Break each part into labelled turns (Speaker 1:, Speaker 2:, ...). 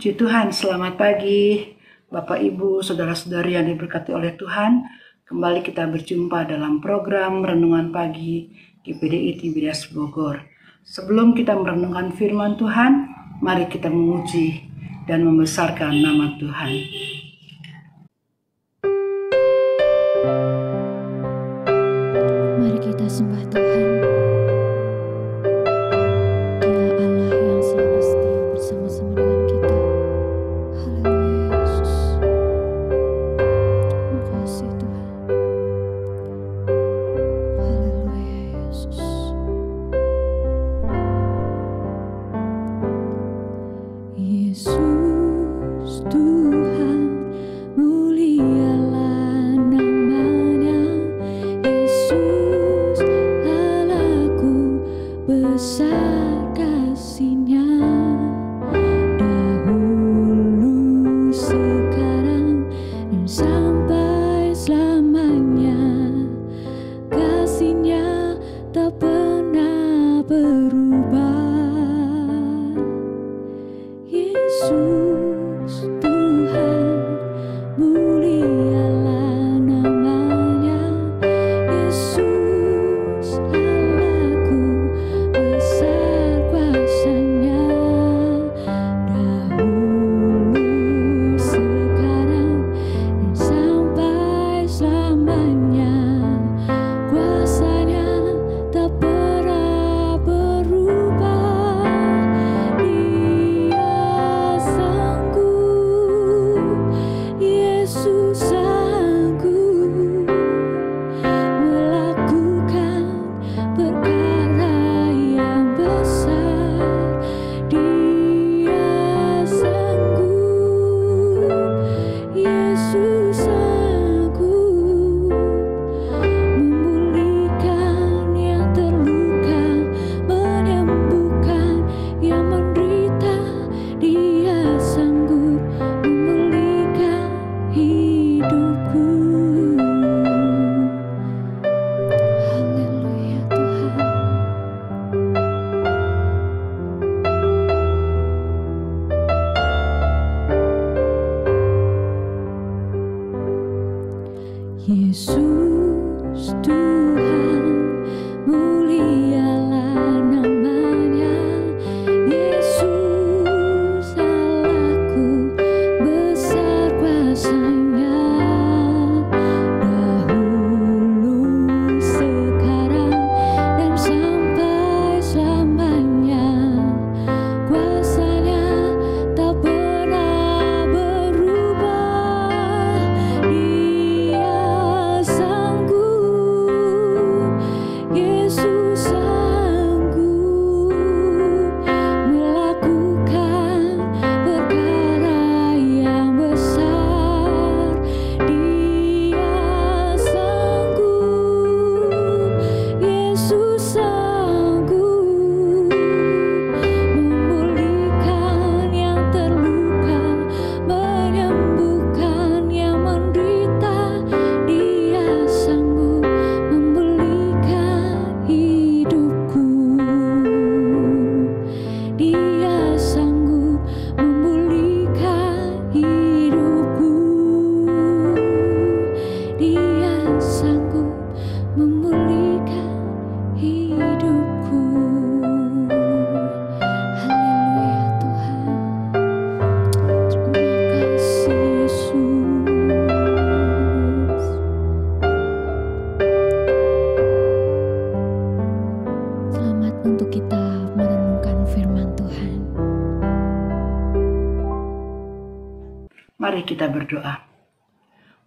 Speaker 1: Puji Tuhan, selamat pagi Bapak Ibu, Saudara-saudari yang diberkati oleh Tuhan. Kembali kita berjumpa dalam program Renungan Pagi GPDI Tiberias Bogor. Sebelum kita merenungkan firman Tuhan, mari kita memuji dan membesarkan nama Tuhan.
Speaker 2: Mari kita sembah Tuhan. Dia Allah yang selalu setia bersama-sama dengan kita. Haleluya Yesus. Terima kasih Tuhan. Haleluya Yesus. Yesus Tuhan, mulialah namanya. Yesus Allahku, besar kasih-Nya. Dahulu, sekarang, dan sampai selamanya. Kasih-Nya tak pernah berubah. Yesus Tuhan, mulialah namanya. Yesus Allahku, besar kuasa-Nya. Dahulu, sekarang, dan sampai selamanya. Kuasa-Nya tak pernah berubah. Dia sanggup, Yesus sanggup melakukan perkara yang besar. Dia sanggup, Yesus sanggup memulihkan yang terluka, menyembuhkan yang menderita. Dia sanggup memulihkan hidupku. Haleluya Tuhan. Yesus Tuhan, mulialah namanya. Yesus Allahku, besar kuasa-Nya. Dahulu, sekarang, dan sampai selamanya. Kuasa-Nya tak pernah berubah. Dia sanggup, Yesus sanggup melakukan perkara yang besar. Dia sanggup, Yesus sanggup memulihkan yang terluka, menyembuhkan yang menderita. Dia sanggup memulihkan hidupku. Dia sanggup memulihkan hidupku. Dia sanggup memulihkan hidupku. Haleluya Tuhan. Terima kasih Yesus. Selamat untuk kita merenungkan firman Tuhan.
Speaker 1: Mari kita berdoa.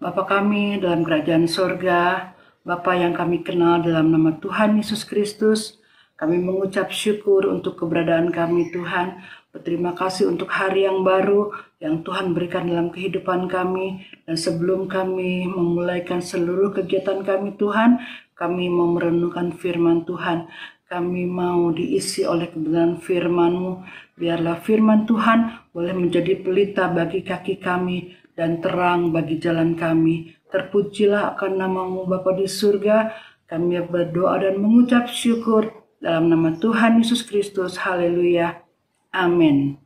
Speaker 1: Bapa kami dalam kerajaan sorga, Bapa yang kami kenal dalam nama Tuhan Yesus Kristus, kami mengucap syukur untuk keberadaan kami Tuhan. Berterima kasih untuk hari yang baru yang Tuhan berikan dalam kehidupan kami. Dan sebelum kami memulaikan seluruh kegiatan kami Tuhan, kami mau merenungkan firman Tuhan. Kami mau diisi oleh kebenaran firman-Mu. Biarlah firman Tuhan boleh menjadi pelita bagi kaki kami dan terang bagi jalan kami. Terpujilah akan nama-Mu Bapa di surga. Kami berdoa dan mengucap syukur dalam nama Tuhan Yesus Kristus. Haleluya. Amin.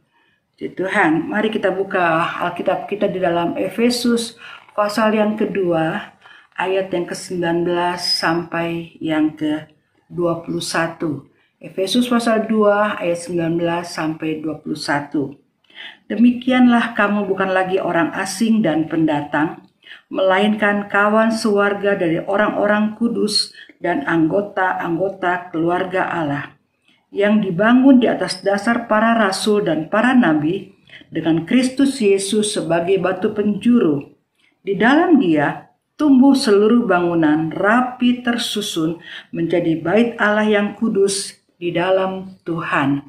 Speaker 1: Puji Tuhan, mari kita buka Alkitab kita di dalam Efesus pasal yang kedua, ayat yang ke-19 sampai yang ke-21. Efesus pasal 2 ayat 19 sampai 21. Demikianlah kamu bukan lagi orang asing dan pendatang, melainkan kawan sewarga dari orang-orang kudus dan anggota-anggota keluarga Allah, yang dibangun di atas dasar para rasul dan para nabi, dengan Kristus Yesus sebagai batu penjuru. Di dalam Dia tumbuh seluruh bangunan rapi tersusun menjadi bait Allah yang kudus di dalam Tuhan.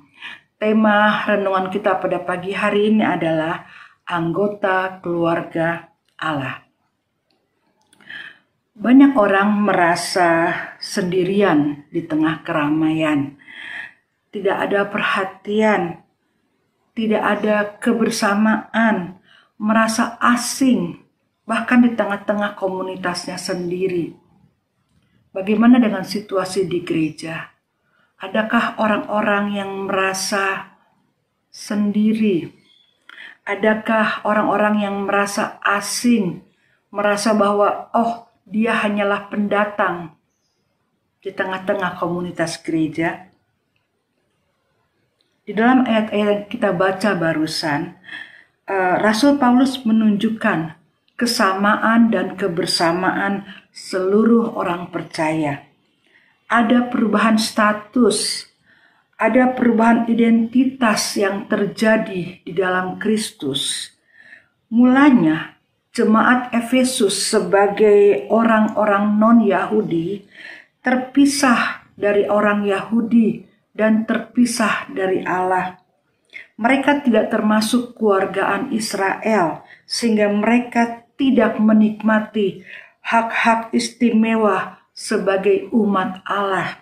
Speaker 1: Tema renungan kita pada pagi hari ini adalah anggota keluarga Allah. Banyak orang merasa sendirian di tengah keramaian. Tidak ada perhatian, tidak ada kebersamaan, merasa asing, bahkan di tengah-tengah komunitasnya sendiri. Bagaimana dengan situasi di gereja? Adakah orang-orang yang merasa sendiri? Adakah orang-orang yang merasa asing, merasa bahwa dia hanyalah pendatang di tengah-tengah komunitas gereja? Di dalam ayat-ayat yang kita baca barusan, Rasul Paulus menunjukkan kesamaan dan kebersamaan seluruh orang percaya. Ada perubahan status, ada perubahan identitas yang terjadi di dalam Kristus. Mulanya, jemaat Efesus sebagai orang-orang non-Yahudi terpisah dari orang Yahudi dan terpisah dari Allah. Mereka tidak termasuk keluargaan Israel, sehingga mereka tidak menikmati hak-hak istimewa sebagai umat Allah.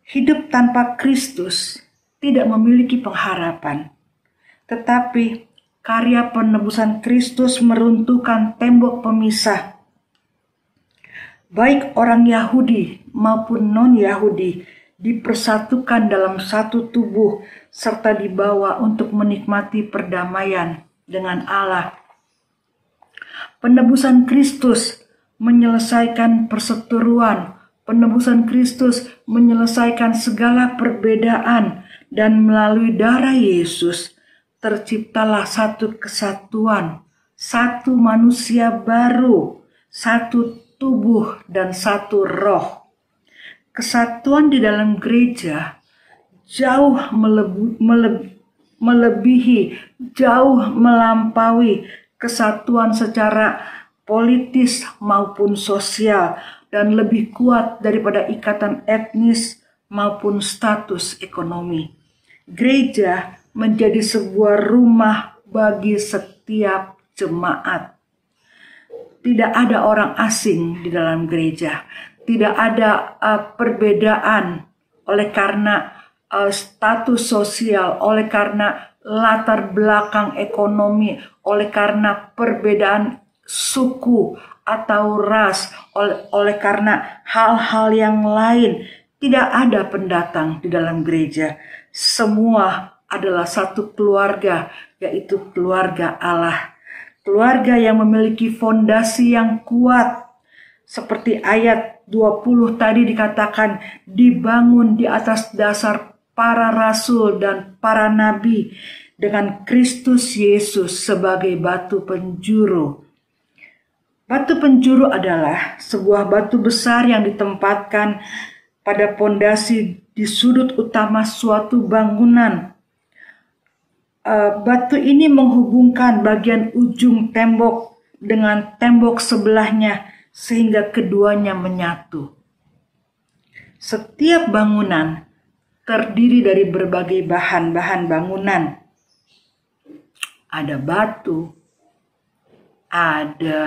Speaker 1: Hidup tanpa Kristus tidak memiliki pengharapan, tetapi karya penebusan Kristus meruntuhkan tembok pemisah. Baik orang Yahudi maupun non-Yahudi dipersatukan dalam satu tubuh serta dibawa untuk menikmati perdamaian dengan Allah. Penebusan Kristus menyelesaikan perseteruan, penebusan Kristus menyelesaikan segala perbedaan, dan melalui darah Yesus terciptalah satu kesatuan, satu manusia baru, satu tubuh dan satu roh. Kesatuan di dalam gereja jauh melebihi, jauh melampaui kesatuan secara politis maupun sosial, dan lebih kuat daripada ikatan etnis maupun status ekonomi. Gereja menjadi sebuah rumah bagi setiap jemaat. Tidak ada orang asing di dalam gereja. Tidak ada perbedaan oleh karena status sosial, oleh karena latar belakang ekonomi, oleh karena perbedaan suku atau ras, oleh karena hal-hal yang lain. Tidak ada pendatang di dalam gereja. Semua adalah satu keluarga, yaitu keluarga Allah. Keluarga yang memiliki fondasi yang kuat. Seperti ayat 20 tadi dikatakan, dibangun di atas dasar para rasul dan para nabi, dengan Kristus Yesus sebagai batu penjuru. Batu penjuru adalah sebuah batu besar yang ditempatkan pada pondasi di sudut utama suatu bangunan. Batu ini menghubungkan bagian ujung tembok dengan tembok sebelahnya, sehingga keduanya menyatu. Setiap bangunan terdiri dari berbagai bahan-bahan bangunan. Ada batu, ada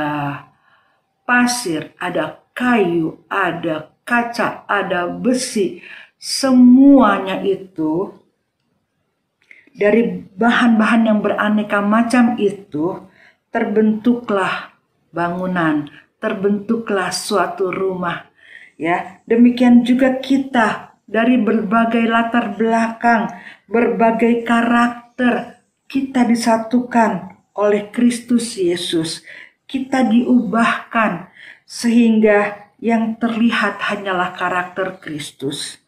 Speaker 1: pasir, ada kayu, ada kaca, ada besi. Semuanya itu dari bahan-bahan yang beraneka macam itu terbentuklah bangunan, terbentuklah suatu rumah. Ya, demikian juga kita dari berbagai latar belakang, berbagai karakter, karakter kita disatukan oleh Kristus Yesus. Kita diubahkan sehingga yang terlihat hanyalah karakter Kristus.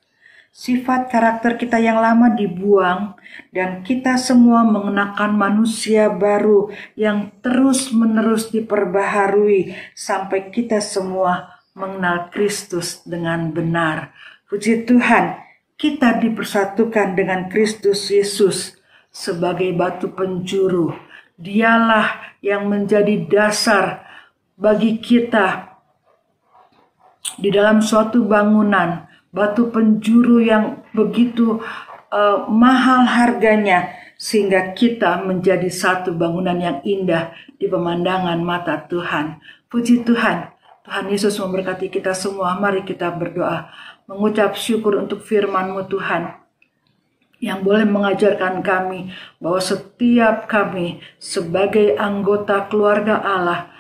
Speaker 1: Sifat karakter kita yang lama dibuang dan kita semua mengenakan manusia baru yang terus-menerus diperbaharui sampai kita semua mengenal Kristus dengan benar. Puji Tuhan, kita dipersatukan dengan Kristus Yesus sebagai batu penjuru. Dialah yang menjadi dasar bagi kita di dalam suatu bangunan, batu penjuru yang begitu mahal harganya, sehingga kita menjadi satu bangunan yang indah di pemandangan mata Tuhan. Puji Tuhan, Tuhan Yesus memberkati kita semua. Mari kita berdoa, mengucap syukur untuk firman-Mu Tuhan, yang boleh mengajarkan kami bahwa setiap kami sebagai anggota keluarga Allah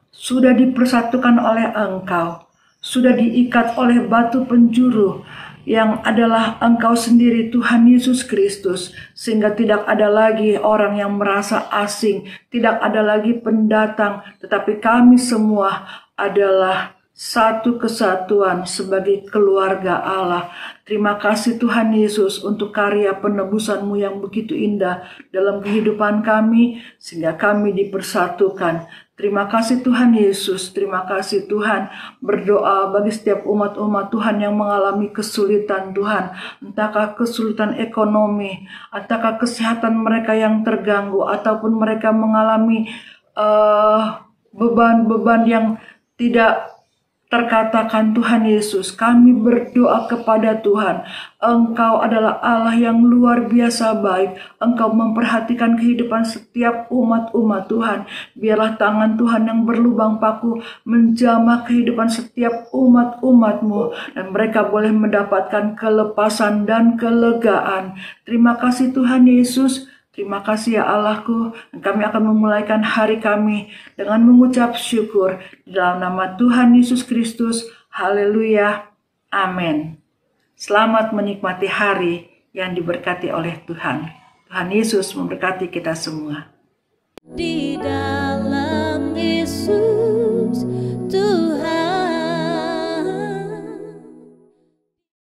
Speaker 1: sudah dipersatukan oleh Engkau, sudah diikat oleh batu penjuru yang adalah Engkau sendiri, Tuhan Yesus Kristus, sehingga tidak ada lagi orang yang merasa asing, tidak ada lagi pendatang, tetapi kami semua adalah satu kesatuan sebagai keluarga Allah. Terima kasih Tuhan Yesus untuk karya penebusan-Mu yang begitu indah dalam kehidupan kami, sehingga kami dipersatukan. Terima kasih Tuhan Yesus, terima kasih Tuhan. Berdoa bagi setiap umat-umat Tuhan yang mengalami kesulitan Tuhan, entahkah kesulitan ekonomi, entahkah kesehatan mereka yang terganggu, ataupun mereka mengalami beban-beban yang tidak terkatakan. Tuhan Yesus, kami berdoa kepada Tuhan. Engkau adalah Allah yang luar biasa baik. Engkau memperhatikan kehidupan setiap umat-umat Tuhan. Biarlah tangan Tuhan yang berlubang paku menjamah kehidupan setiap umat-umat-Mu, dan mereka boleh mendapatkan kelepasan dan kelegaan. Terima kasih Tuhan Yesus. Terima kasih ya Allahku. Kami akan memulaikan hari kami dengan mengucap syukur di dalam nama Tuhan Yesus Kristus. Haleluya. Amin. Selamat menikmati hari yang diberkati oleh Tuhan. Tuhan Yesus memberkati kita semua.
Speaker 2: Di dalam Yesus